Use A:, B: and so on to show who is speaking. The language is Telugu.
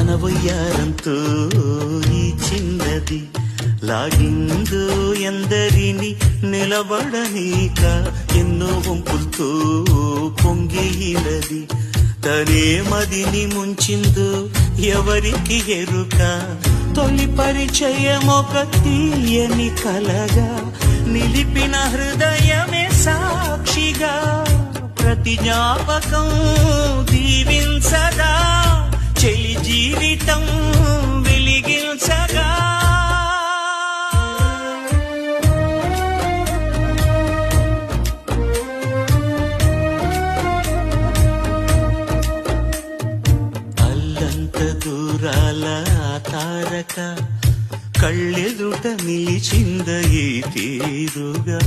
A: తన వయ్యారంతో ఈ చిన్నది లాగిందో ఎందరిని నిలబడనీక ఎన్నో వంపులతో పొంగినది తనే మదిని ముంచిందో ఎవరికి ఎరుక తొలి పరిచయం ఒక తీయని కలగా నిలిపిన హృదయమే సాక్షిగా ప్రతి జ్ఞాపకం దీవించగా చెలి జీవితం వెలిగించగా అల్లంత దూరాల తారక కళ్ళెదుట నిలిచింద ఈ తీరుగా